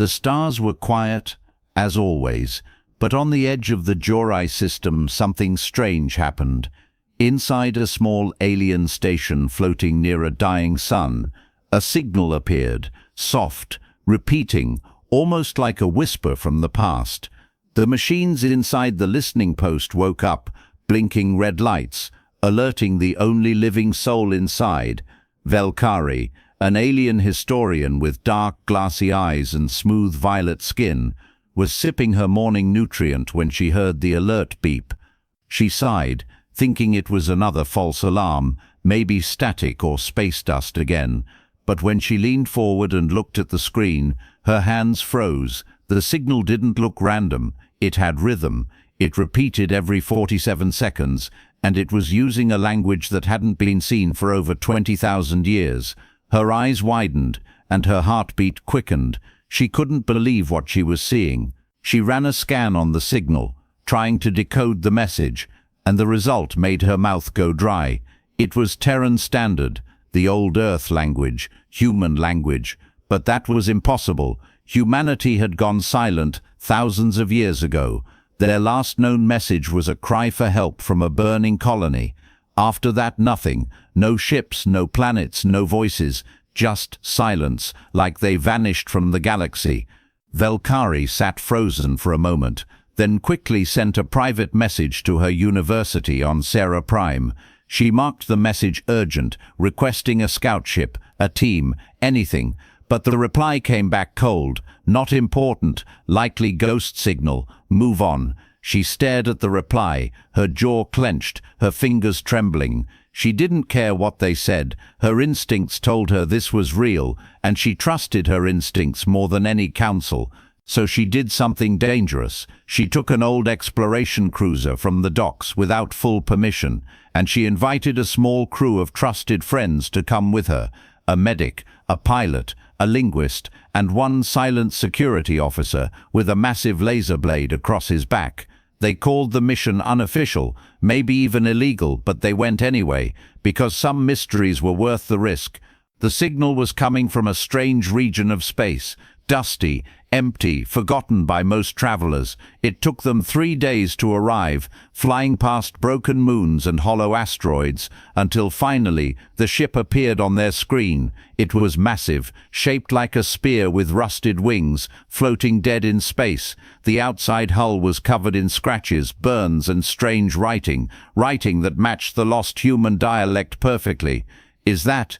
The stars were quiet, as always, but on the edge of the Jorai system something strange happened. Inside a small alien station floating near a dying sun, a signal appeared, soft, repeating, almost like a whisper from the past. The machines inside the listening post woke up, blinking red lights, alerting the only living soul inside. Valkyrie, an alien historian with dark, glassy eyes and smooth violet skin, was sipping her morning nutrient when she heard the alert beep. She sighed, thinking it was another false alarm, maybe static or space dust again. But when she leaned forward and looked at the screen, her hands froze. The signal didn't look random. It had rhythm. It repeated every 47 seconds, and it was using a language that hadn't been seen for over 20,000 years. Her eyes widened, and her heartbeat quickened. She couldn't believe what she was seeing. She ran a scan on the signal, trying to decode the message, and the result made her mouth go dry. It was Terran Standard, the old Earth language, human language. But that was impossible. Humanity had gone silent thousands of years ago. Their last known message was a cry for help from a burning colony. After that, nothing. No ships, no planets, no voices. Just silence, like they vanished from the galaxy. Valkyrie sat frozen for a moment, then quickly sent a private message to her university on Sarah Prime. She marked the message urgent, requesting a scout ship, a team, anything. But the reply came back cold. Not important, likely ghost signal, move on. She stared at the reply, her jaw clenched, her fingers trembling. She didn't care what they said. Her instincts told her this was real, and she trusted her instincts more than any counsel. So she did something dangerous. She took an old exploration cruiser from the docks without full permission, and she invited a small crew of trusted friends to come with her. A medic, a pilot, a linguist, and one silent security officer with a massive laser blade across his back. They called the mission unofficial, maybe even illegal, but they went anyway, because some mysteries were worth the risk. The signal was coming from a strange region of space, dusty, empty, forgotten by most travelers. It took them 3 days to arrive, flying past broken moons and hollow asteroids, until finally the ship appeared on their screen. It was massive, shaped like a spear with rusted wings, floating dead in space. The outside hull was covered in scratches, burns, and strange writing that matched the lost human dialect perfectly. Is that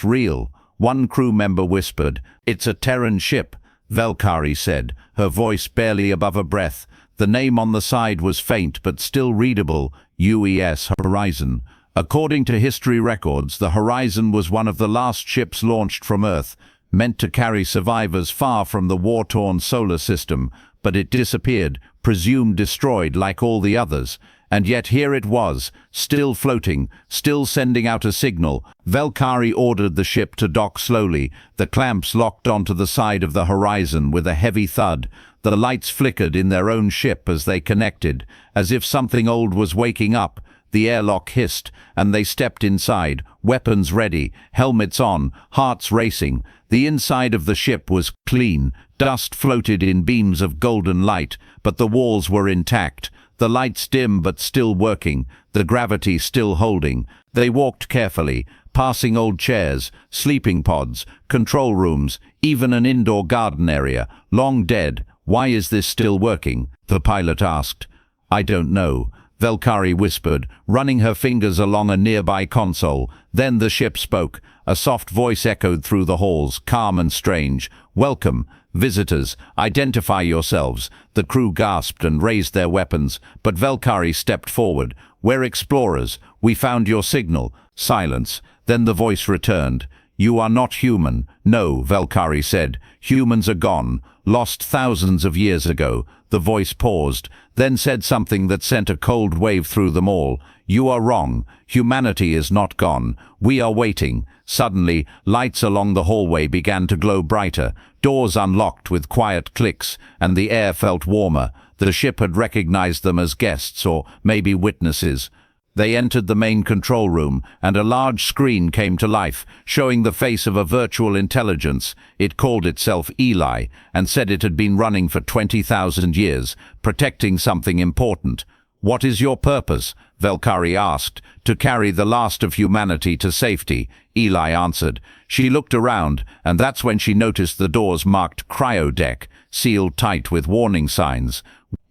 real?" One crew member whispered. "It's a Terran ship," Valkyrie said, her voice barely above a breath. The name on the side was faint but still readable, UES Horizon. According to history records, the Horizon was one of the last ships launched from Earth, meant to carry survivors far from the war-torn solar system, but it disappeared, presumed destroyed like all the others. And yet here it was, still floating, still sending out a signal. Valkyrie ordered the ship to dock slowly. The clamps locked onto the side of the Horizon with a heavy thud. The lights flickered in their own ship as they connected, as if something old was waking up. The airlock hissed, and they stepped inside, weapons ready, helmets on, hearts racing. The inside of the ship was clean. Dust floated in beams of golden light, but the walls were intact. The lights dim but still working, the gravity still holding. They walked carefully, passing old chairs, sleeping pods, control rooms, even an indoor garden area, long dead. "Why is this still working?" the pilot asked. "I don't know," Valkyrie whispered, running her fingers along a nearby console. Then the ship spoke. A soft voice echoed through the halls, calm and strange. "Welcome, visitors. Identify yourselves." The crew gasped and raised their weapons, but Valkyrie stepped forward. "We're explorers. We found your signal." Silence. Then the voice returned. "You are not human." "No," Valkyrie said. "Humans are gone, lost thousands of years ago." The voice paused, then said something that sent a cold wave through them all. "You are wrong. Humanity is not gone. We are waiting." Suddenly, lights along the hallway began to glow brighter. Doors unlocked with quiet clicks, and the air felt warmer. The ship had recognized them as guests, or maybe witnesses. They entered the main control room, and a large screen came to life, showing the face of a virtual intelligence. It called itself Eli, and said it had been running for 20,000 years, protecting something important. "What is your purpose?" Valkyrie asked. "To carry the last of humanity to safety," Eli answered. She looked around, and that's when she noticed the doors marked cryodeck, sealed tight with warning signs.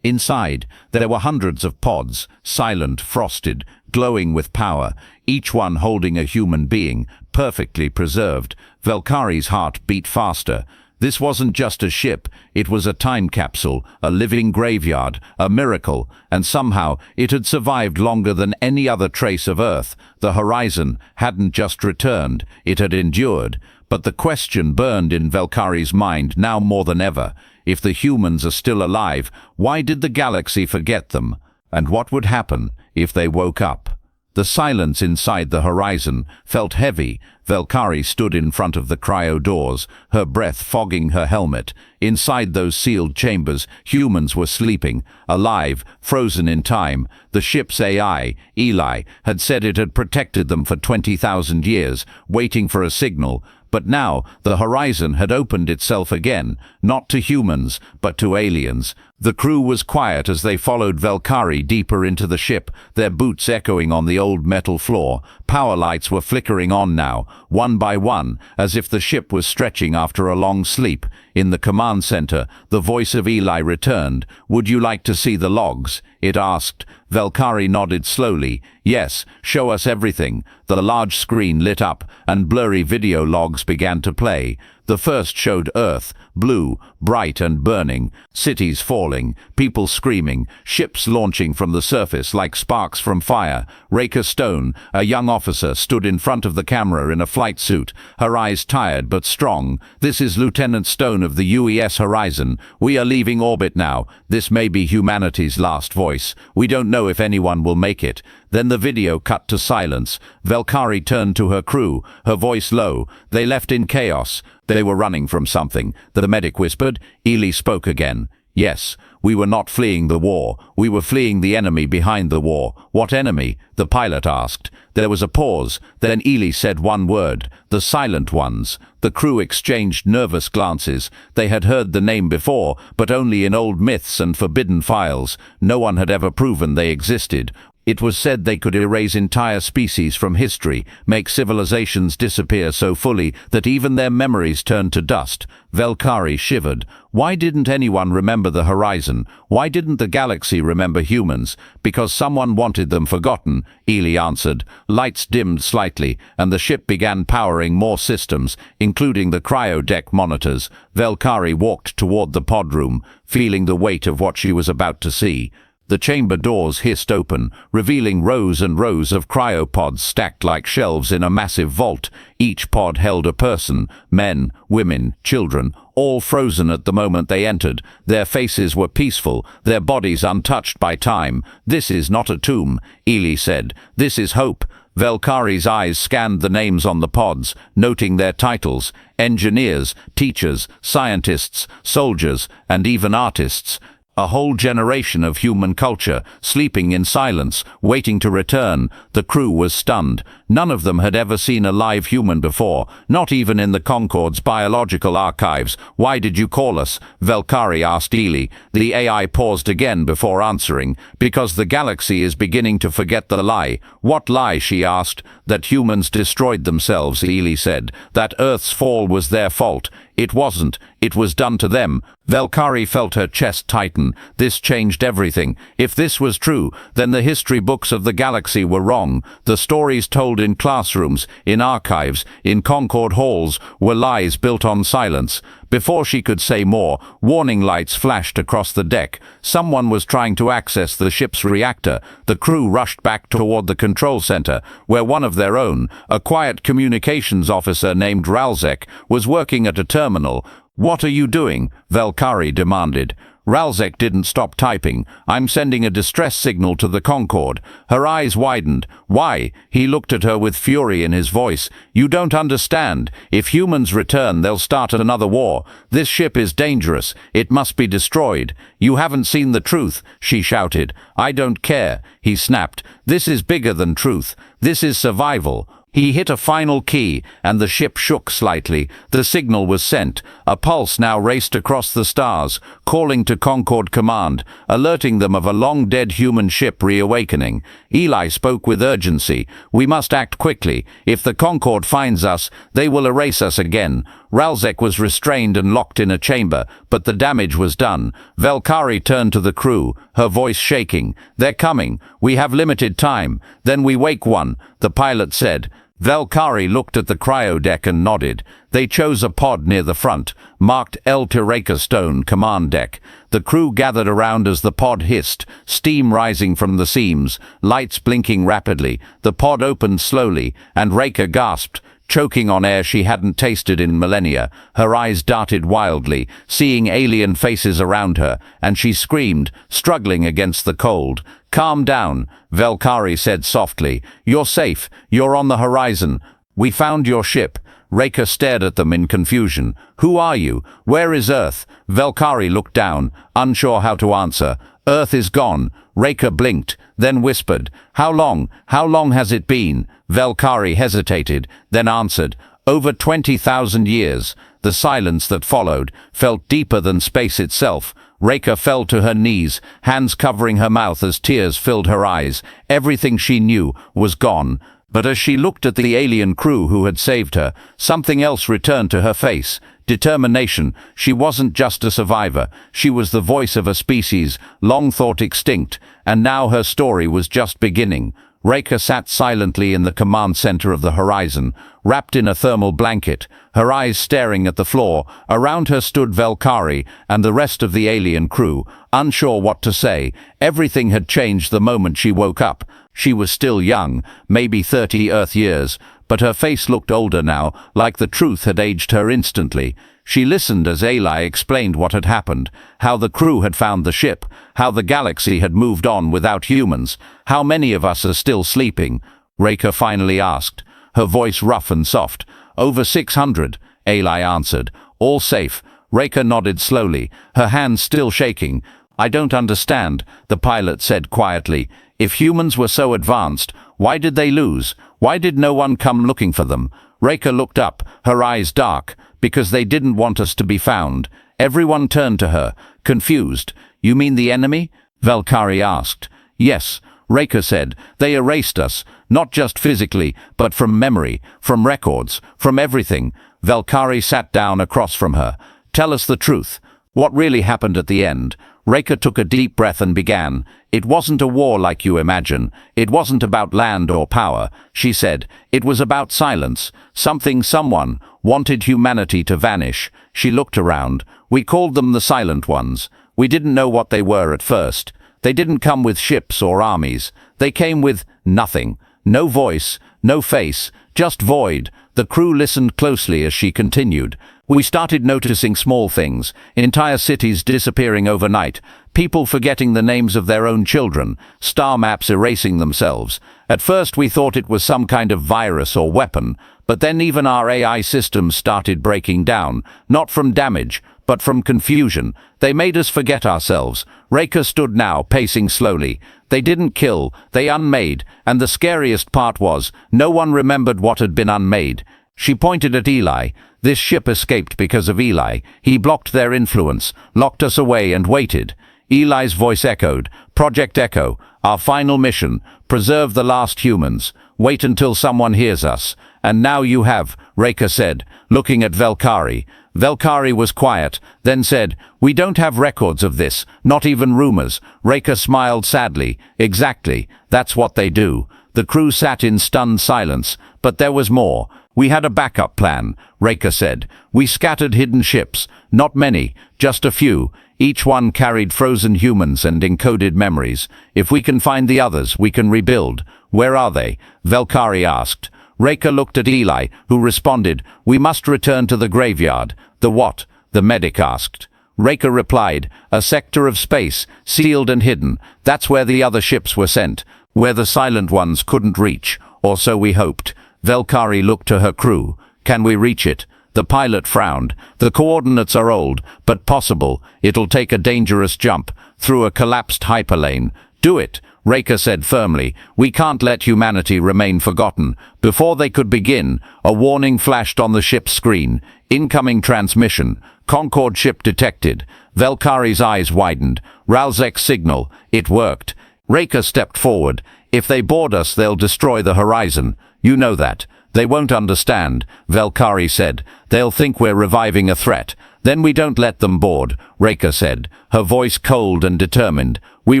Inside, there were hundreds of pods, silent, frosted, glowing with power, each one holding a human being, perfectly preserved. Valkyrie's heart beat faster. This wasn't just a ship, it was a time capsule, a living graveyard, a miracle, and somehow it had survived longer than any other trace of Earth. The horizon hadn't just returned, it had endured. But the question burned in Valkyrie's mind now more than ever. If the humans are still alive, why did the galaxy forget them? And what would happen if they woke up? The silence inside the horizon felt heavy. Valkyrie stood in front of the cryo doors, her breath fogging her helmet. Inside those sealed chambers, humans were sleeping, alive, frozen in time. The ship's AI, Eli, had said it had protected them for 20,000 years, waiting for a signal. But now the horizon had opened itself again, not to humans, but to aliens. The crew was quiet as they followed Valkyrie deeper into the ship, their boots echoing on the old metal floor. Power lights were flickering on now, one by one, as if the ship was stretching after a long sleep. In the command center, the voice of Eli returned. "Would you like to see the logs?" it asked. Valkyrie nodded slowly. "Yes, show us everything." The large screen lit up, and blurry video logs began to play. The first showed Earth, blue, bright and burning, cities falling, people screaming, ships launching from the surface like sparks from fire. Raker Stone, a young officer, stood in front of the camera in a flight suit, her eyes tired but strong. "This is Lieutenant Stone of the UES Horizon. We are leaving orbit now. This may be humanity's last voice. We don't know if anyone will make it." Then the video cut to silence. Valkyrie turned to her crew, her voice low. "They left in chaos. They were running from something," the medic whispered. Eli spoke again. "Yes, we were not fleeing the war. We were fleeing the enemy behind the war." "What enemy?" the pilot asked. There was a pause. Then Eli said one word: "The Silent Ones." The crew exchanged nervous glances. They had heard the name before, but only in old myths and forbidden files. No one had ever proven they existed. It was said they could erase entire species from history, make civilizations disappear so fully that even their memories turned to dust. Valkyrie shivered. Why didn't anyone remember the horizon? Why didn't the galaxy remember humans? Because someone wanted them forgotten, Eli answered. Lights dimmed slightly, and the ship began powering more systems, including the cryodeck monitors. Valkyrie walked toward the pod room, feeling the weight of what she was about to see. The chamber doors hissed open, revealing rows and rows of cryopods stacked like shelves in a massive vault. Each pod held a person, men, women, children, all frozen at the moment they entered. Their faces were peaceful, their bodies untouched by time. "This is not a tomb," Eli said. "This is hope." Valkyrie's eyes scanned the names on the pods, noting their titles: engineers, teachers, scientists, soldiers, and even artists. A whole generation of human culture, sleeping in silence, waiting to return. The crew was stunned. None of them had ever seen a live human before, not even in the Concorde's biological archives. "Why did you call us?" Valkyrie asked Eli. The AI paused again before answering. "Because the galaxy is beginning to forget the lie." "What lie?" she asked. "That humans destroyed themselves," Eli said. "That Earth's fall was their fault." "It wasn't. It was done to them." Valkyrie felt her chest tighten. This changed everything. If this was true, then the history books of the galaxy were wrong. The stories told in classrooms, in archives, in Concorde halls, were lies built on silence. Before she could say more, warning lights flashed across the deck. Someone was trying to access the ship's reactor. The crew rushed back toward the control center, where one of their own, a quiet communications officer named Ralzek, was working at a terminal. "What are you doing?" Valkyrie demanded. Ralzek didn't stop typing. "I'm sending a distress signal to the Concorde." Her eyes widened. "Why?" He looked at her with fury in his voice. "You don't understand. If humans return, they'll start another war. This ship is dangerous. It must be destroyed." "You haven't seen the truth," she shouted. "I don't care," he snapped. "This is bigger than truth. This is survival." He hit a final key, and the ship shook slightly. The signal was sent. A pulse now raced across the stars, calling to Concorde Command, alerting them of a long-dead human ship reawakening. Eli spoke with urgency. "We must act quickly. If the Concorde finds us, they will erase us again." Ralzek was restrained and locked in a chamber, but the damage was done. Valkyrie turned to the crew, her voice shaking. "They're coming. We have limited time. Then we wake one," the pilot said. Valkyrie looked at the cryo deck and nodded. They chose a pod near the front, marked El Tireka Stone Command Deck. The crew gathered around as the pod hissed, steam rising from the seams, lights blinking rapidly. The pod opened slowly, and Reka gasped, choking on air she hadn't tasted in millennia. Her eyes darted wildly, seeing alien faces around her, and she screamed, struggling against the cold. "Calm down," Valkyrie said softly. "You're safe. You're on the horizon. We found your ship." Reka stared at them in confusion. "Who are you? Where is Earth?" Valkyrie looked down, unsure how to answer. "Earth is gone." Reka blinked, then whispered, "How long? How long has it been?" Valkyrie hesitated, then answered, "Over 20,000 years." The silence that followed felt deeper than space itself. Reka fell to her knees, hands covering her mouth as tears filled her eyes. Everything she knew was gone. But as she looked at the alien crew who had saved her, something else returned to her face. Determination. She wasn't just a survivor. She was the voice of a species long thought extinct, and now her story was just beginning. Reka sat silently in the command center of the horizon, wrapped in a thermal blanket, her eyes staring at the floor. Around her stood Valkyrie and the rest of the alien crew, unsure what to say. Everything had changed the moment she woke up. She was still young, maybe 30 Earth years, but her face looked older now, like the truth had aged her instantly. She listened as Eli explained what had happened, how the crew had found the ship, how the galaxy had moved on without humans. "How many of us are still sleeping?" Reka finally asked, her voice rough and soft. "Over 600, Eli answered. "All safe." Reka nodded slowly, her hands still shaking. "I don't understand," the pilot said quietly. "If humans were so advanced, why did they lose? Why did no one come looking for them?" Reka looked up, her eyes dark. "Because they didn't want us to be found." Everyone turned to her, confused. "You mean the enemy?" Valkyrie asked. "Yes," Reka said. "They erased us, not just physically, but from memory, from records, from everything." Valkyrie sat down across from her. "Tell us the truth. What really happened at the end?" Reka took a deep breath and began. "It wasn't a war like you imagine. It wasn't about land or power," she said. "It was about silence. Someone wanted humanity to vanish." She looked around. "We called them the Silent Ones. We didn't know what they were at first. They didn't come with ships or armies. They came with nothing. No voice, no face, just void." The crew listened closely as she continued. "We started noticing small things, entire cities disappearing overnight, people forgetting the names of their own children, star maps erasing themselves. At first we thought it was some kind of virus or weapon, but then even our AI systems started breaking down, not from damage, but from confusion. They made us forget ourselves." Reka stood now, pacing slowly. "They didn't kill, they unmade, and the scariest part was, no one remembered what had been unmade." She pointed at Eli. "This ship escaped because of Eli. He blocked their influence, locked us away and waited." Eli's voice echoed. "Project Echo, our final mission, preserve the last humans. Wait until someone hears us." "And now you have," Reka said, looking at Valkyrie. Valkyrie was quiet, then said, "We don't have records of this, not even rumors." Reka smiled sadly. "Exactly, that's what they do." The crew sat in stunned silence, but there was more. "We had a backup plan," Reka said. "We scattered hidden ships, not many, just a few. Each one carried frozen humans and encoded memories. If we can find the others, we can rebuild." "Where are they?" Valkyrie asked. Reka looked at Eli, who responded, "We must return to the graveyard." "The what?" the medic asked. Raker replied. A sector of space, sealed and hidden. That's where the other ships were sent, where the silent ones couldn't reach, or so we hoped. Valkyrie looked to her crew. Can we reach it? The pilot frowned. The coordinates are old, but possible. It'll take a dangerous jump, through a collapsed hyperlane. Do it, Raker said firmly. We can't let humanity remain forgotten. Before they could begin, a warning flashed on the ship's screen. Incoming transmission. Concorde ship detected. Valkyrie's eyes widened. Ralzek's signal. It worked. Raker stepped forward. If they board us, they'll destroy the horizon. You know that. They won't understand, Valkyrie said. They'll think we're reviving a threat. Then we don't let them board, Raker said, her voice cold and determined. We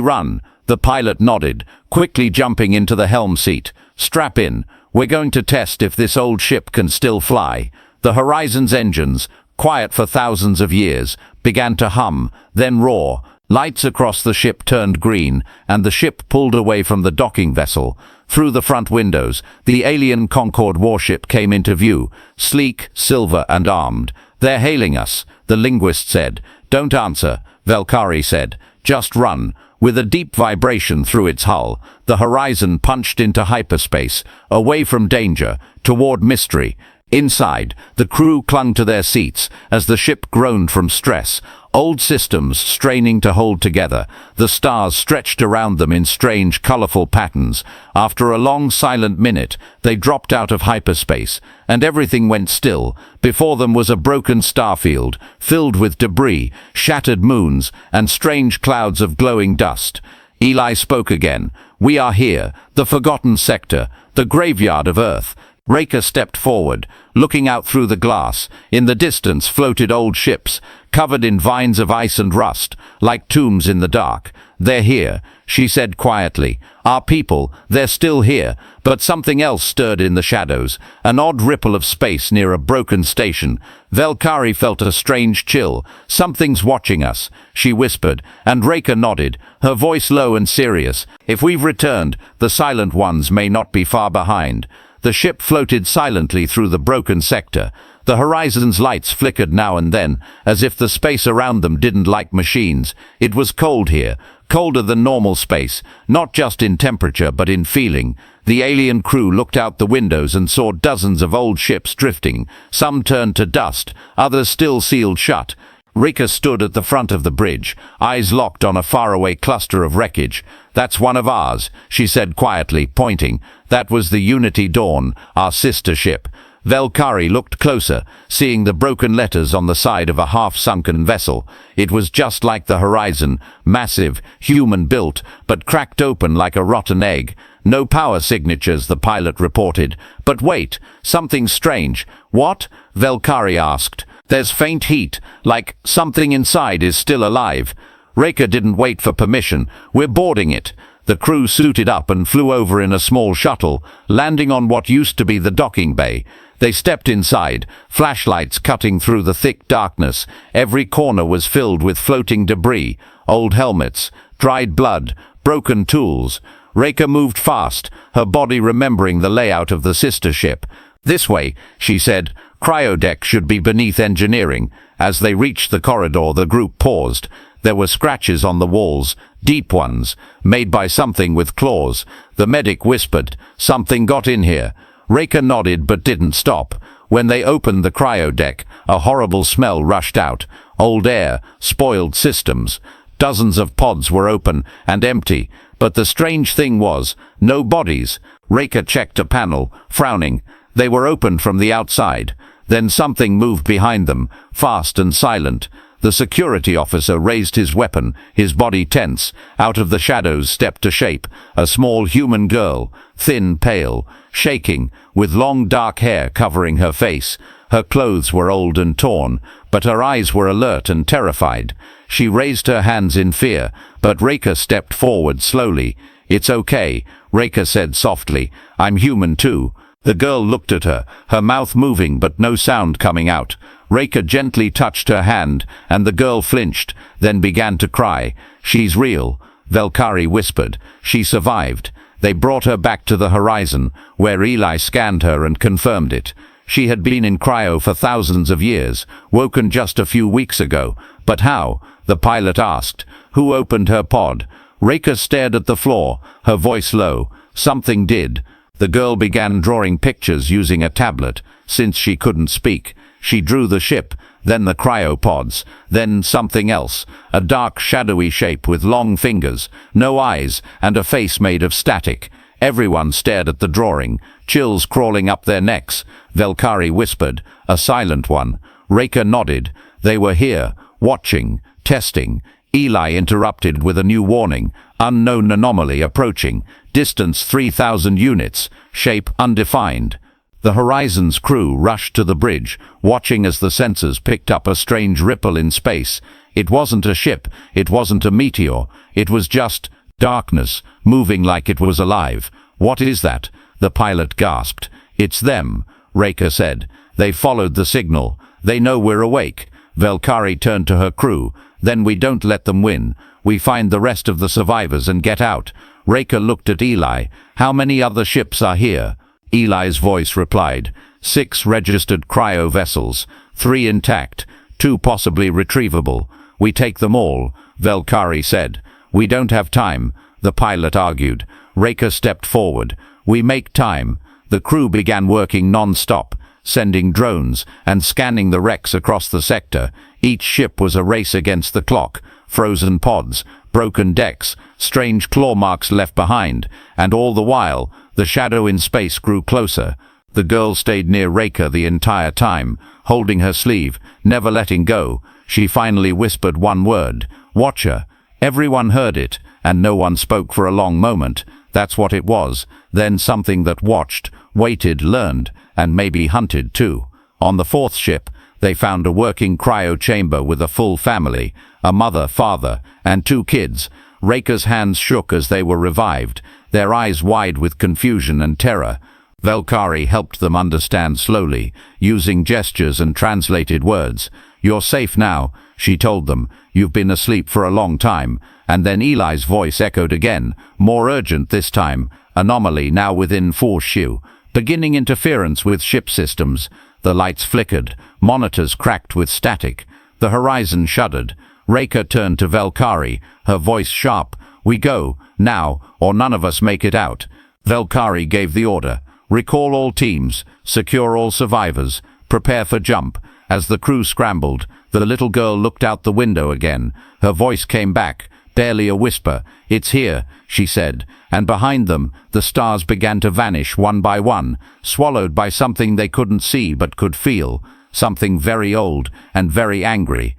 run. The pilot nodded, quickly jumping into the helm seat. Strap in. We're going to test if this old ship can still fly. The Horizon's engines, quiet for thousands of years, began to hum, then roar. Lights across the ship turned green, and the ship pulled away from the docking vessel. Through the front windows, the alien Concorde warship came into view, sleek, silver, and armed. They're hailing us, the linguist said. Don't answer, Valkyrie said. Just run. With a deep vibration through its hull, the Horizon punched into hyperspace, away from danger, toward mystery. Inside, the crew clung to their seats as the ship groaned from stress, old systems straining to hold together. The stars stretched around them in strange, colorful patterns. After a long, silent minute, they dropped out of hyperspace, and everything went still. Before them was a broken starfield, filled with debris, shattered moons, and strange clouds of glowing dust. Eli spoke again. We are here, the forgotten sector, the graveyard of Earth. Raker stepped forward, looking out through the glass. In the distance floated old ships, covered in vines of ice and rust, like tombs in the dark. They're here, she said quietly. Our people, they're still here. But something else stirred in the shadows, an odd ripple of space near a broken station. Valkyrie felt a strange chill. Something's watching us, she whispered, and Raker nodded, her voice low and serious. If we've returned, the silent ones may not be far behind. The ship floated silently through the broken sector. The Horizon's lights flickered now and then, as if the space around them didn't like machines. It was cold here, colder than normal space, not just in temperature but in feeling. The alien crew looked out the windows and saw dozens of old ships drifting. Some turned to dust, others still sealed shut. Raker stood at the front of the bridge, eyes locked on a faraway cluster of wreckage. That's one of ours, she said quietly, pointing. That was the Unity Dawn, our sister ship. Valkyrie looked closer, seeing the broken letters on the side of a half-sunken vessel. It was just like the Horizon, massive, human-built, but cracked open like a rotten egg. No power signatures, the pilot reported. But wait, something strange. What? Valkyrie asked. There's faint heat, like something inside is still alive. Raker didn't wait for permission. We're boarding it. The crew suited up and flew over in a small shuttle, landing on what used to be the docking bay. They stepped inside, flashlights cutting through the thick darkness. Every corner was filled with floating debris, old helmets, dried blood, broken tools. Raker moved fast, her body remembering the layout of the sister ship. This way, she said. Cryodeck should be beneath engineering. As they reached the corridor, the group paused. There were scratches on the walls, deep ones, made by something with claws. The medic whispered, "Something got in here." Raker nodded but didn't stop. When they opened the cryodeck, a horrible smell rushed out. Old air, spoiled systems. Dozens of pods were open and empty, but the strange thing was, no bodies. Raker checked a panel, frowning. They were opened from the outside. Then something moved behind them, fast and silent. The security officer raised his weapon, his body tense. Out of the shadows stepped a shape, a small human girl, thin, pale, shaking, with long dark hair covering her face. Her clothes were old and torn, but her eyes were alert and terrified. She raised her hands in fear, but Raker stepped forward slowly. "It's okay," Raker said softly. "I'm human too." The girl looked at her, her mouth moving but no sound coming out. Raker gently touched her hand, and the girl flinched, then began to cry. "She's real," Valkyrie whispered. "She survived." They brought her back to the Horizon, where Eli scanned her and confirmed it. She had been in cryo for thousands of years, woken just a few weeks ago. But how? The pilot asked. Who opened her pod? Reka stared at the floor, her voice low. Something did. The girl began drawing pictures using a tablet. Since she couldn't speak, she drew the ship, then the cryopods, then something else, a dark shadowy shape with long fingers, no eyes, and a face made of static. Everyone stared at the drawing, chills crawling up their necks. Valkyrie whispered, a silent one. Reka nodded. They were here, watching, testing. Eli interrupted with a new warning. Unknown anomaly approaching. Distance 3,000 units. Shape undefined. The Horizon's crew rushed to the bridge, watching as the sensors picked up a strange ripple in space. It wasn't a ship, it wasn't a meteor, it was just darkness, moving like it was alive. What is that? The pilot gasped. It's them, Reka said. They followed the signal. They know we're awake. Valkyrie turned to her crew. Then we don't let them win. We find the rest of the survivors and get out. Reka looked at Eli. How many other ships are here? Eli's voice replied, 6 registered cryo vessels, 3 intact, 2 possibly retrievable. We take them all, Valkyrie said. We don't have time, the pilot argued. Reka stepped forward. We make time. The crew began working non-stop, sending drones and scanning the wrecks across the sector. Each ship was a race against the clock. Frozen pods, broken decks, strange claw marks left behind, and all the while, the shadow in space grew closer. The girl stayed near Reka the entire time, holding her sleeve, never letting go. She finally whispered one word, Watcher. Everyone heard it, and no one spoke for a long moment. That's what it was. Then something that watched, waited, learned, and maybe hunted too. On the 4th ship, they found a working cryo chamber with a full family, a mother, father, and 2 kids. Reka's hands shook as they were revived, their eyes wide with confusion and terror. Valkyrie helped them understand slowly, using gestures and translated words. You're safe now, she told them. You've been asleep for a long time. And then Eli's voice echoed again, more urgent this time. Anomaly now within 4 SHU. Beginning interference with ship systems. The lights flickered, monitors cracked with static. The Horizon shuddered. Reka turned to Valkyrie, her voice sharp. We go, now, or none of us make it out. Valkyrie gave the order. Recall all teams, secure all survivors, prepare for jump. As the crew scrambled, the little girl looked out the window again. Her voice came back, barely a whisper. It's here, she said, and behind them, the stars began to vanish one by one, swallowed by something they couldn't see but could feel, something very old and very angry.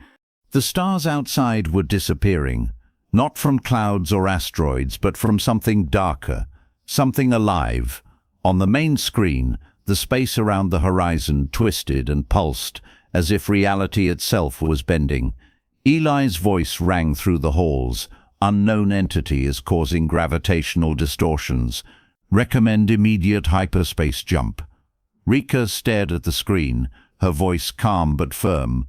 The stars outside were disappearing, not from clouds or asteroids, but from something darker, something alive. On the main screen, the space around the horizon twisted and pulsed, as if reality itself was bending. Eli's voice rang through the halls. Unknown entity is causing gravitational distortions. Recommend immediate hyperspace jump. Reka stared at the screen, her voice calm but firm.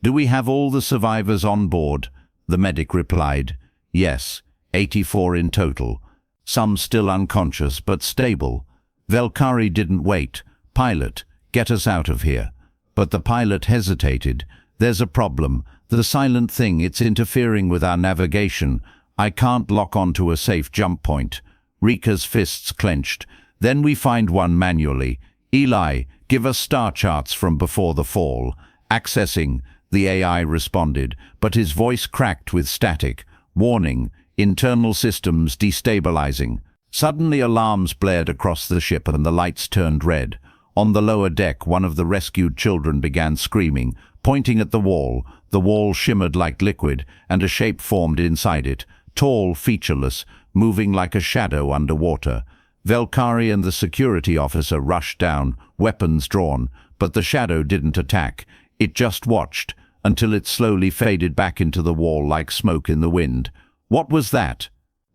Do we have all the survivors on board? The medic replied. Yes, 84 in total. Some still unconscious but stable. Valkyrie didn't wait. Pilot, get us out of here. But the pilot hesitated. There's a problem. The silent thing, it's interfering with our navigation. I can't lock onto a safe jump point. Reka's fists clenched. Then we find one manually. Eli, give us star charts from before the fall. Accessing, the AI responded, but his voice cracked with static. Warning, internal systems destabilizing. Suddenly alarms blared across the ship and the lights turned red. On the lower deck, one of the rescued children began screaming, pointing at the wall. The wall shimmered like liquid, and a shape formed inside it, tall, featureless, moving like a shadow underwater. Valkyrie and the security officer rushed down, weapons drawn, but the shadow didn't attack. It just watched, until it slowly faded back into the wall like smoke in the wind. What was that?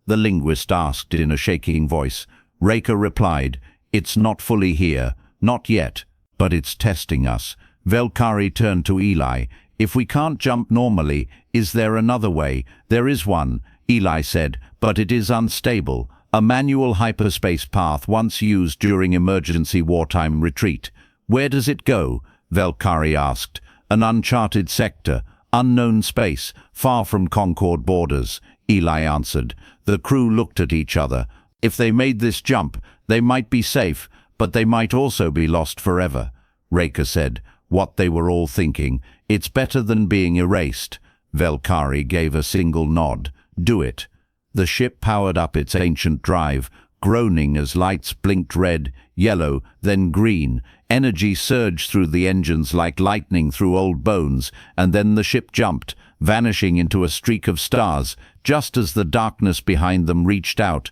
The linguist asked in a shaking voice. Reka replied, It's not fully here, not yet, but it's testing us. Valkyrie turned to Eli. If we can't jump normally, is there another way? There is one, Eli said, but it is unstable. A manual hyperspace path once used during emergency wartime retreat. Where does it go? Valkyrie asked. An uncharted sector, Unknown space, far from Concorde borders, Eli answered. The crew looked at each other. If they made this jump, they might be safe, but they might also be lost forever. Raker said, what they were all thinking. It's better than being erased. Valkyrie gave a single nod. Do it. The ship powered up its ancient drive, groaning as lights blinked red, yellow, then green. Energy surged through the engines like lightning through old bones, and then the ship jumped, vanishing into a streak of stars, just as the darkness behind them reached out.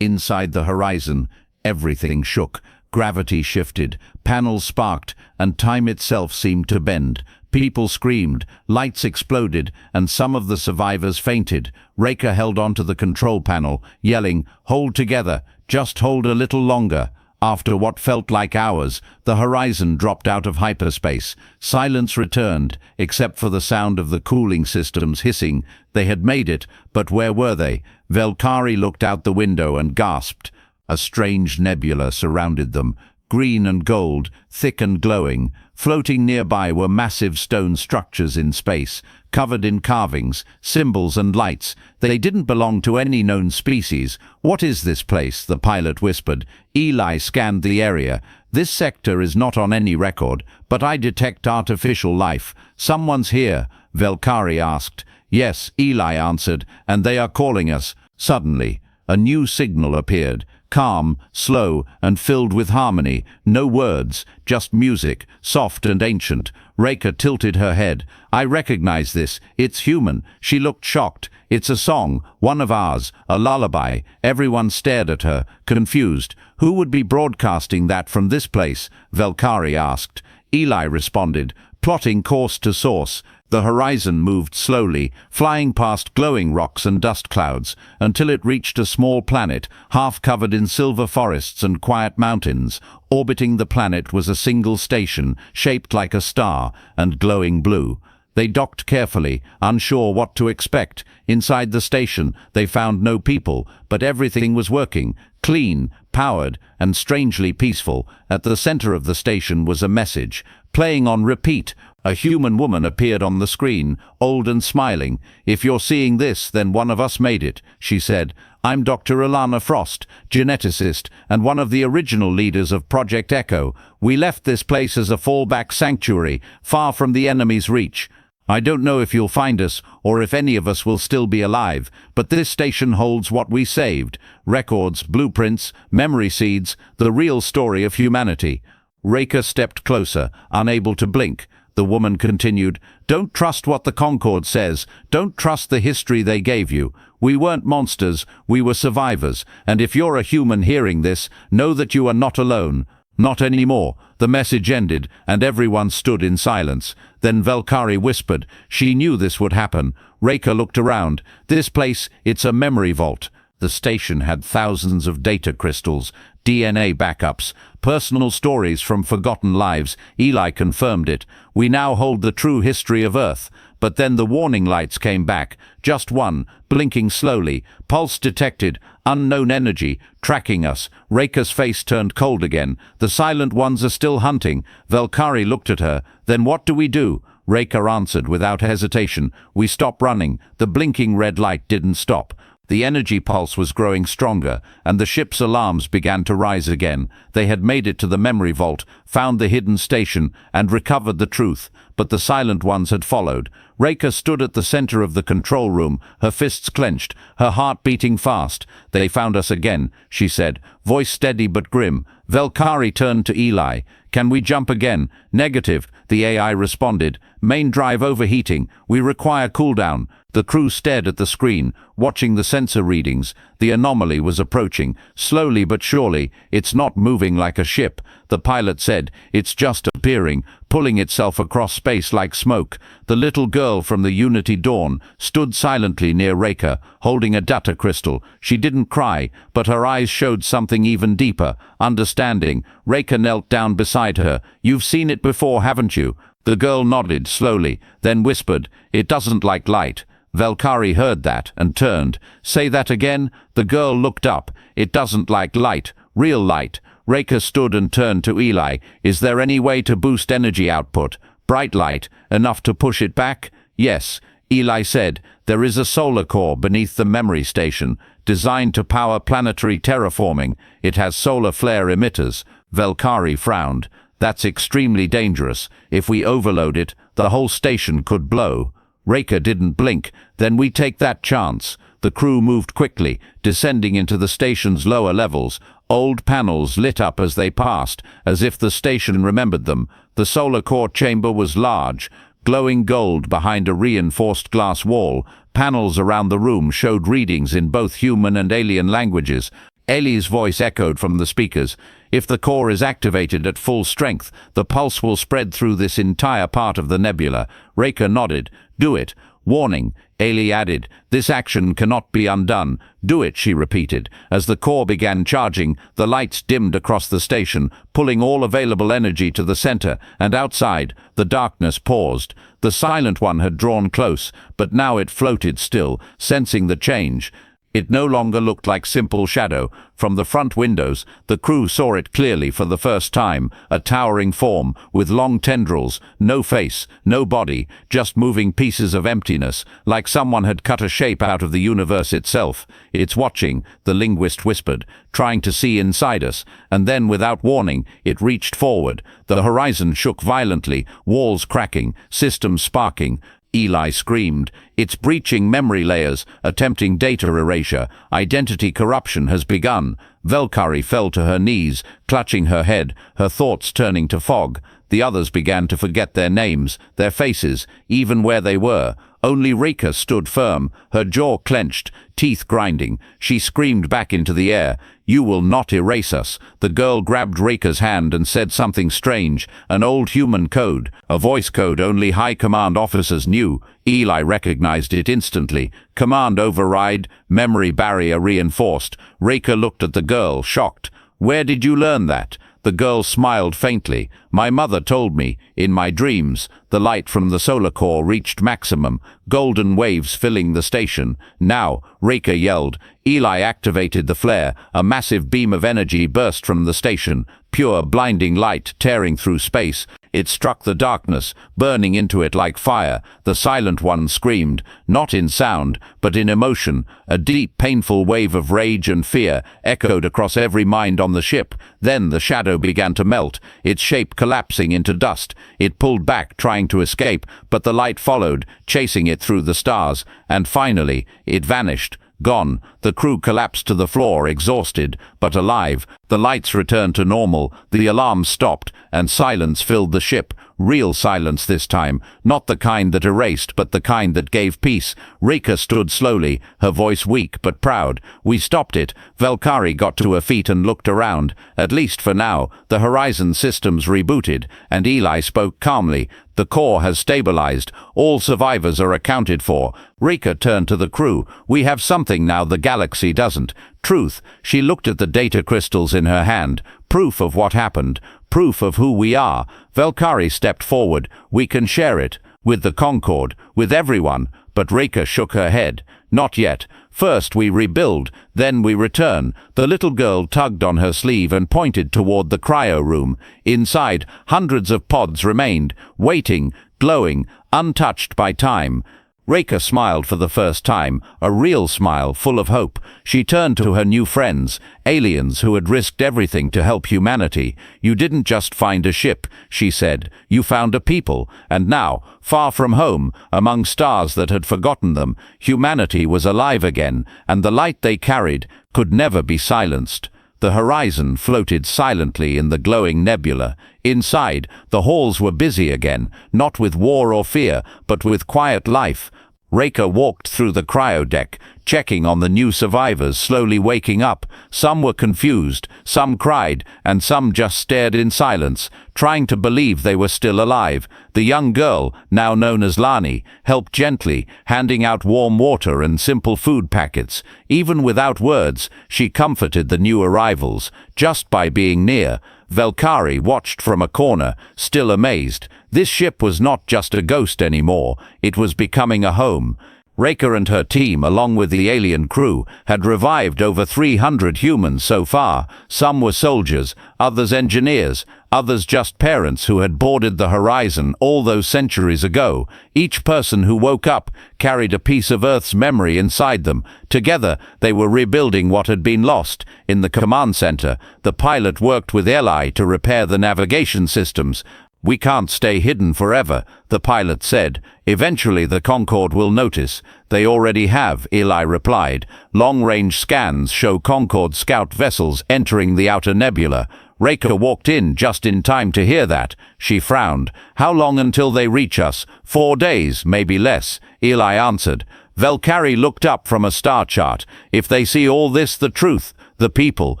Inside the horizon, everything shook. Gravity shifted, panels sparked, and time itself seemed to bend. People screamed, lights exploded, and some of the survivors fainted. Raker held onto the control panel, yelling, "Hold together, just hold a little longer." After what felt like hours, the horizon dropped out of hyperspace. Silence returned, except for the sound of the cooling systems hissing. They had made it, but where were they? Valkyrie looked out the window and gasped. A strange nebula surrounded them, green and gold, thick and glowing. Floating nearby were massive stone structures in space, covered in carvings, symbols and lights. They didn't belong to any known species. "What is this place?" the pilot whispered. Eli scanned the area. "This sector is not on any record, but I detect artificial life. Someone's here," Valkyrie asked. "Yes," Eli answered, "and they are calling us." Suddenly, a new signal appeared. Calm, slow, and filled with harmony. No words, just music, soft and ancient. Raker tilted her head. "I recognize this. It's human." She looked shocked. "It's a song, one of ours, a lullaby." Everyone stared at her, confused. "Who would be broadcasting that from this place?" Valkyrie asked. Eli responded, plotting course to source. The horizon moved slowly, flying past glowing rocks and dust clouds, until it reached a small planet, half covered in silver forests and quiet mountains. Orbiting the planet was a single station, shaped like a star, and glowing blue. They docked carefully, unsure what to expect. Inside the station, they found no people, but everything was working, clean, powered, and strangely peaceful. At the center of the station was a message, playing on repeat. A human woman appeared on the screen, old and smiling. "If you're seeing this, then one of us made it," she said. "I'm Dr. Alana Frost, geneticist, and one of the original leaders of Project Echo. We left this place as a fallback sanctuary, far from the enemy's reach. I don't know if you'll find us, or if any of us will still be alive, but this station holds what we saved. Records, blueprints, memory seeds, the real story of humanity." Raker stepped closer, unable to blink. The woman continued, "Don't trust what the Concorde says. Don't trust the history they gave you. We weren't monsters, we were survivors. And if you're a human hearing this, know that you are not alone. Not anymore." The message ended, and everyone stood in silence. Then Valkyrie whispered. She knew this would happen. Raker looked around. "This place, it's a memory vault." The station had thousands of data crystals, DNA backups, personal stories from forgotten lives. Eli confirmed it. "We now hold the true history of Earth." But then the warning lights came back. Just one, blinking slowly. "Pulse detected. Unknown energy. Tracking us." Raker's face turned cold again. "The silent ones are still hunting." Valkyrie looked at her. "Then what do we do?" Raker answered without hesitation. "We stop running." The blinking red light didn't stop. The energy pulse was growing stronger, and the ship's alarms began to rise again. They had made it to the memory vault, found the hidden station, and recovered the truth, but the silent ones had followed. Raker stood at the center of the control room, her fists clenched, her heart beating fast. "They found us again," she said, voice steady but grim. Valkyrie turned to Eli. "Can we jump again?" "Negative," the AI responded. "Main drive overheating. We require cooldown." The crew stared at the screen, watching the sensor readings. The anomaly was approaching, slowly but surely. "It's not moving like a ship," the pilot said. "It's just appearing, pulling itself across space like smoke." The little girl from the Unity Dawn stood silently near Raker, holding a data crystal. She didn't cry, but her eyes showed something even deeper, understanding. Raker knelt down beside her. "You've seen it before, haven't you?" The girl nodded slowly, then whispered, "It doesn't like light." Valkyrie heard that and turned. "Say that again?" The girl looked up. "It doesn't like light. Real light." Raker stood and turned to Eli. "Is there any way to boost energy output? Bright light, enough to push it back?" Yes, Eli said, there is a solar core beneath the memory station, designed to power planetary terraforming. It has solar flare emitters. Valkyrie frowned. That's extremely dangerous. If we overload it, the whole station could blow. Raker didn't blink. Then we take that chance. The crew moved quickly, descending into the station's lower levels. Old panels lit up as they passed, as if the station remembered them. The solar core chamber was large, glowing gold behind a reinforced glass wall. Panels around the room showed readings in both human and alien languages. Ellie's voice echoed from the speakers. If the core is activated at full strength, the pulse will spread through this entire part of the nebula. Raker nodded. Do it. Warning, Ailey added. This action cannot be undone. Do it, she repeated. As the core began charging, the lights dimmed across the station, pulling all available energy to the center, and outside, the darkness paused. The Silent One had drawn close, but now it floated still, sensing the change. It no longer looked like simple shadow. From the front windows, the crew saw it clearly for the first time, a towering form, with long tendrils, no face, no body, just moving pieces of emptiness, like someone had cut a shape out of the universe itself. It's watching, the linguist whispered, trying to see inside us, and then without warning, it reached forward. The horizon shook violently, walls cracking, systems sparking. Eli screamed. It's breaching memory layers, attempting data erasure. Identity corruption has begun. Valkyrie fell to her knees, clutching her head, her thoughts turning to fog. The others began to forget their names, their faces, even where they were. Only Rika stood firm, her jaw clenched, teeth grinding. She screamed back into the air. You will not erase us. The girl grabbed Rika's hand and said something strange, an old human code, a voice code only high command officers knew. Eli recognized it instantly. Command override, memory barrier reinforced. Rika looked at the girl, shocked. Where did you learn that? The girl smiled faintly. My mother told me, in my dreams. The light from the solar core reached maximum, golden waves filling the station. Now, Rika yelled. Eli activated the flare. A massive beam of energy burst from the station, pure blinding light tearing through space. It struck the darkness, burning into it like fire. The Silent One screamed, not in sound, but in emotion. A deep, painful wave of rage and fear echoed across every mind on the ship. Then the shadow began to melt, its shape collapsing into dust. It pulled back, trying to escape, but the light followed, chasing it through the stars. And finally, it vanished. Gone. The crew collapsed to the floor, exhausted, but alive. The lights returned to normal, the alarm stopped, and silence filled the ship. Real silence this time, not the kind that erased, but the kind that gave peace. Rika stood slowly, her voice weak but proud. We stopped it. Valkyrie got to her feet and looked around. At least for now, the Horizon systems rebooted, and Eli spoke calmly. The core has stabilized. All survivors are accounted for. Rika turned to the crew. We have something now the galaxy doesn't. Truth. She looked at the data crystals in her hand. Proof of what happened. Proof of who we are. Valkyrie stepped forward. We can share it. With the Concord. With everyone. But Rika shook her head. Not yet. First we rebuild, then we return. The little girl tugged on her sleeve and pointed toward the cryo room. Inside, hundreds of pods remained, waiting, glowing, untouched by time. Rika smiled for the first time, a real smile full of hope. She turned to her new friends, aliens who had risked everything to help humanity. You didn't just find a ship, she said. You found a people, and now, far from home, among stars that had forgotten them, humanity was alive again, and the light they carried could never be silenced. The horizon floated silently in the glowing nebula. Inside, the halls were busy again, not with war or fear, but with quiet life. Rika walked through the cryo deck, checking on the new survivors slowly waking up. Some were confused, some cried, and some just stared in silence, trying to believe they were still alive. The young girl, now known as Lani, helped gently, handing out warm water and simple food packets. Even without words, she comforted the new arrivals, just by being near. Valkyrie watched from a corner, still amazed. This ship was not just a ghost anymore, it was becoming a home. Reka and her team, along with the alien crew, had revived over 300 humans so far. Some were soldiers, others engineers, others just parents who had boarded the horizon all those centuries ago. Each person who woke up carried a piece of Earth's memory inside them. Together, they were rebuilding what had been lost. In the command center, the pilot worked with Eli to repair the navigation systems. "We can't stay hidden forever," the pilot said. "Eventually the Concorde will notice." "They already have," Eli replied. "Long-range scans show Concorde scout vessels entering the outer nebula." Reka walked in just in time to hear that. She frowned. "How long until they reach us?" 4 days, maybe less," Eli answered. Valkyrie looked up from a star chart. "If they see all this, the truth, the people,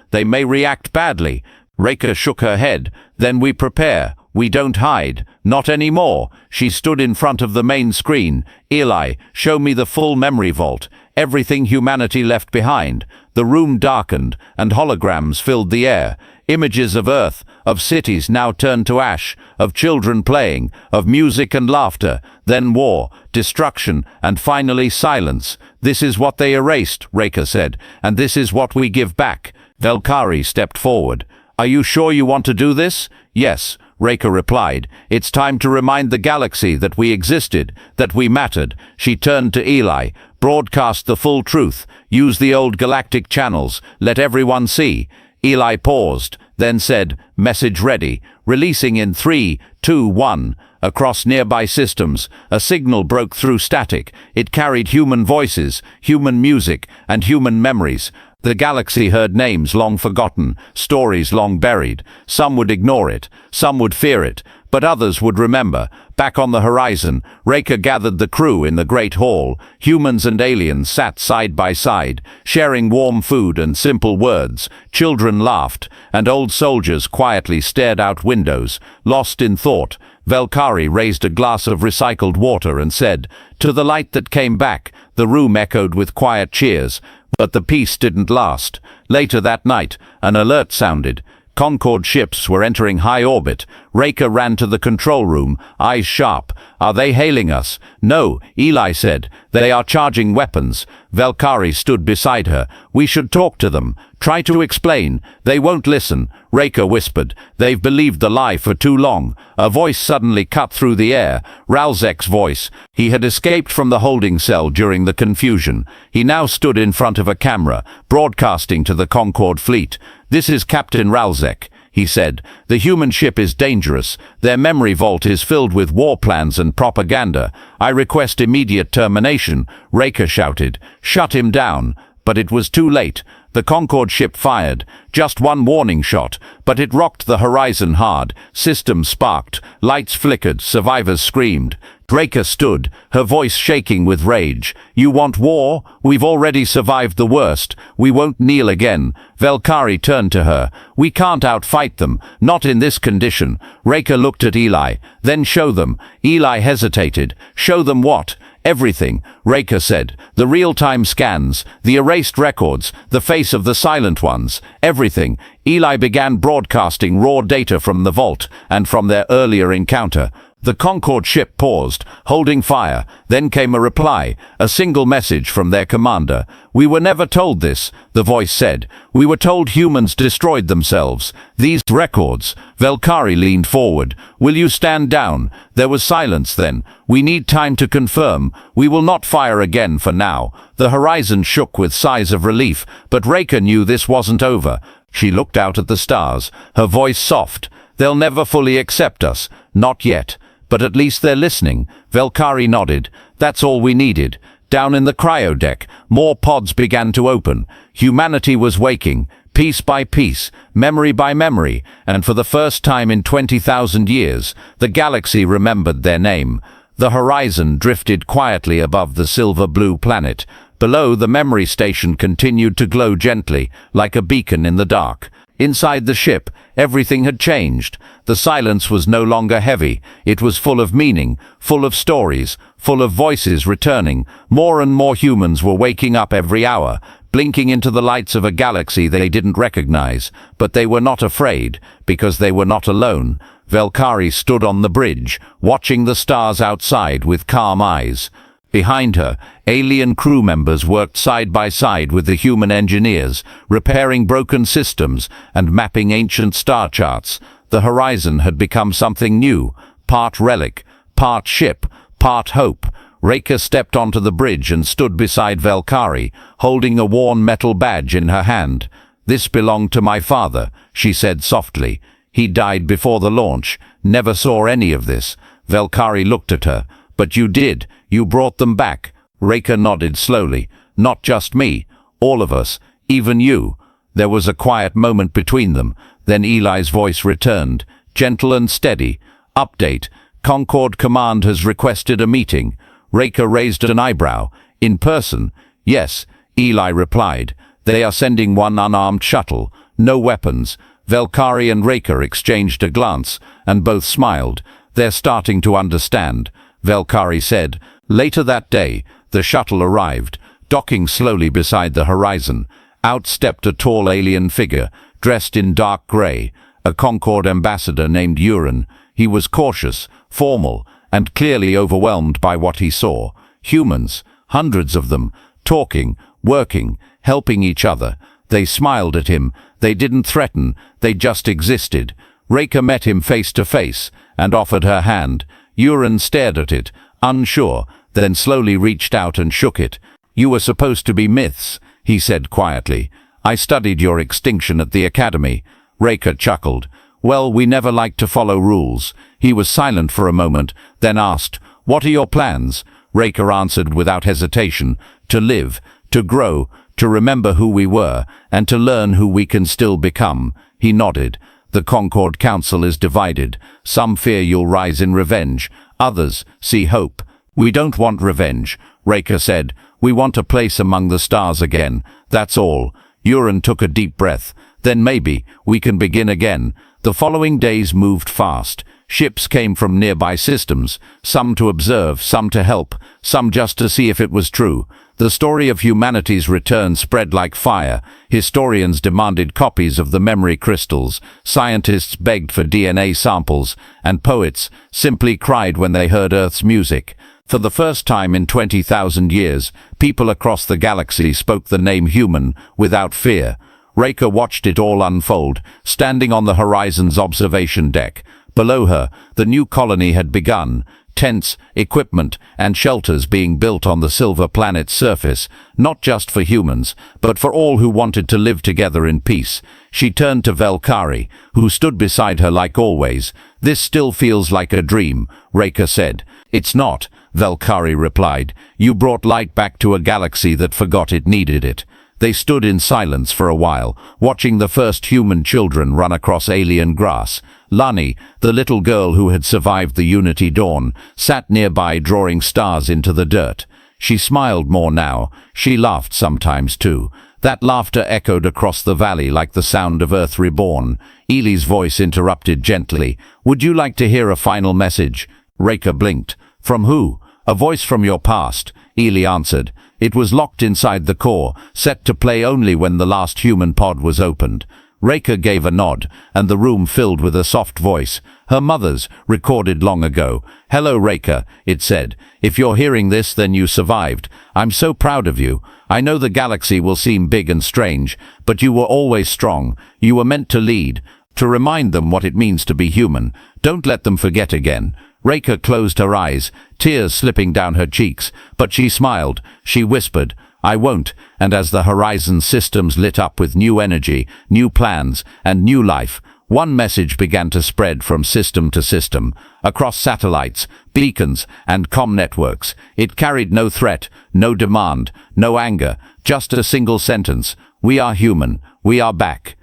they may react badly." Reka shook her head. "Then we prepare. We don't hide. Not anymore." She stood in front of the main screen. "Eli, show me the full memory vault. Everything humanity left behind." The room darkened, and holograms filled the air. Images of Earth, of cities now turned to ash, of children playing, of music and laughter, then war, destruction, and finally silence. "This is what they erased," Reka said, "and this is what we give back." Valkyrie stepped forward. "Are you sure you want to do this?" "Yes," Reka replied. "It's time to remind the galaxy that we existed, that we mattered." She turned to Eli. "Broadcast the full truth. Use the old galactic channels. Let everyone see." Eli paused, then said, "Message ready." Releasing in 3, 2, 1. Across nearby systems, a signal broke through static. It carried human voices, human music, and human memories. The galaxy heard names long forgotten, stories long buried. Some would ignore it, some would fear it, but others would remember. Back on the horizon, Reka gathered the crew in the Great Hall. Humans and aliens sat side by side, sharing warm food and simple words. Children laughed, and old soldiers quietly stared out windows, lost in thought. Valkyrie raised a glass of recycled water and said, "To the light that came back." The room echoed with quiet cheers. But the peace didn't last. Later that night, an alert sounded. Concorde ships were entering high orbit. Reka ran to the control room, eyes sharp. "Are they hailing us?" "No," Eli said. "They are charging weapons." Valkyrie stood beside her. "We should talk to them. Try to explain." "They won't listen," Reka whispered. "They've believed the lie for too long." A voice suddenly cut through the air. Ralzek's voice. He had escaped from the holding cell during the confusion. He now stood in front of a camera, broadcasting to the Concorde fleet. "This is Captain Ralzek," he said. "The human ship is dangerous. Their memory vault is filled with war plans and propaganda. I request immediate termination." Reka shouted, "Shut him down." But it was too late. The Concorde ship fired. Just one warning shot, but it rocked the horizon hard. Systems sparked, lights flickered, survivors screamed. Reka stood, her voice shaking with rage. "You want war? We've already survived the worst. We won't kneel again." Valkyrie turned to her. "We can't outfight them, not in this condition." Reka looked at Eli. "Then show them." Eli hesitated. "Show them what?" "Everything," Reka said. "The real-time scans, the erased records, the face of the silent ones, everything." Eli began broadcasting raw data from the vault and from their earlier encounter. The Concorde ship paused, holding fire. Then came a reply, a single message from their commander. "We were never told this," the voice said. "We were told humans destroyed themselves. These records." Valkyrie leaned forward. "Will you stand down?" There was silence then. "We need time to confirm. We will not fire again for now." The horizon shook with sighs of relief, but Reka knew this wasn't over. She looked out at the stars, her voice soft. "They'll never fully accept us. Not yet. But at least they're listening." Valkyrie nodded. "That's all we needed." Down in the cryo deck, more pods began to open. Humanity was waking, piece by piece, memory by memory, and for the first time in 20,000 years, the galaxy remembered their name. The horizon drifted quietly above the silver-blue planet. Below, the memory station continued to glow gently, like a beacon in the dark. Inside the ship, everything had changed. The silence was no longer heavy. It was full of meaning, full of stories, full of voices returning. More and more humans were waking up every hour, blinking into the lights of a galaxy they didn't recognize. But they were not afraid, because they were not alone. Valkyrie stood on the bridge, watching the stars outside with calm eyes. Behind her, alien crew members worked side by side with the human engineers, repairing broken systems and mapping ancient star charts. The horizon had become something new, part relic, part ship, part hope. Reka stepped onto the bridge and stood beside Valkyrie, holding a worn metal badge in her hand. "This belonged to my father," she said softly. "He died before the launch. Never saw any of this." Valkyrie looked at her. "But you did. You brought them back." Reka nodded slowly. "Not just me. All of us. Even you." There was a quiet moment between them. Then Eli's voice returned, gentle and steady. "Update. Concord Command has requested a meeting." Reka raised an eyebrow. "In person?" "Yes," Eli replied. "They are sending one unarmed shuttle. No weapons." Valkyrie and Reka exchanged a glance, and both smiled. "They're starting to understand," Valkyrie said. Later that day, the shuttle arrived, docking slowly beside the horizon. Out stepped a tall alien figure, dressed in dark gray, a Concord ambassador named Uran. He was cautious, formal, and clearly overwhelmed by what he saw. Humans, hundreds of them, talking, working, helping each other. They smiled at him. They didn't threaten. They just existed. Reka met him face to face and offered her hand. Uran stared at it, unsure, then slowly reached out and shook it. "You were supposed to be myths," he said quietly. "I studied your extinction at the academy." Reka chuckled. "Well, we never liked to follow rules." He was silent for a moment, then asked, "What are your plans?" Reka answered without hesitation, "To live, to grow, to remember who we were, and to learn who we can still become." He nodded. "The Concord Council is divided. Some fear you'll rise in revenge. Others see hope." "We don't want revenge," Reka said. "We want a place among the stars again. That's all." Uran took a deep breath. "Then maybe we can begin again." The following days moved fast. Ships came from nearby systems, some to observe, some to help, some just to see if it was true. The story of humanity's return spread like fire. Historians demanded copies of the memory crystals, scientists begged for DNA samples, and poets simply cried when they heard Earth's music. For the first time in 20,000 years, people across the galaxy spoke the name human without fear. Reka watched it all unfold, standing on the horizon's observation deck. Below her, the new colony had begun. Tents, equipment, and shelters being built on the silver planet's surface, not just for humans, but for all who wanted to live together in peace. She turned to Valkyrie, who stood beside her like always. "This still feels like a dream," Reka said. "It's not," Valkyrie replied. "You brought light back to a galaxy that forgot it needed it." They stood in silence for a while, watching the first human children run across alien grass. Lani, the little girl who had survived the Unity dawn, sat nearby drawing stars into the dirt. She smiled more now. She laughed sometimes too. That laughter echoed across the valley like the sound of Earth reborn. Eli's voice interrupted gently. "Would you like to hear a final message?" Reka blinked. "From who?" "A voice from your past," Eli answered. It was locked inside the core, set to play only when the last human pod was opened. Reka gave a nod, and the room filled with a soft voice. Her mother's, recorded long ago. "Hello, Reka," it said. "If you're hearing this, then you survived. I'm so proud of you. I know the galaxy will seem big and strange, but you were always strong. You were meant to lead, to remind them what it means to be human. Don't let them forget again." Reka closed her eyes, tears slipping down her cheeks, but she smiled. She whispered, "I won't," and as the horizon systems lit up with new energy, new plans, and new life, one message began to spread from system to system, across satellites, beacons, and comm networks. It carried no threat, no demand, no anger, just a single sentence: "We are human. We are back."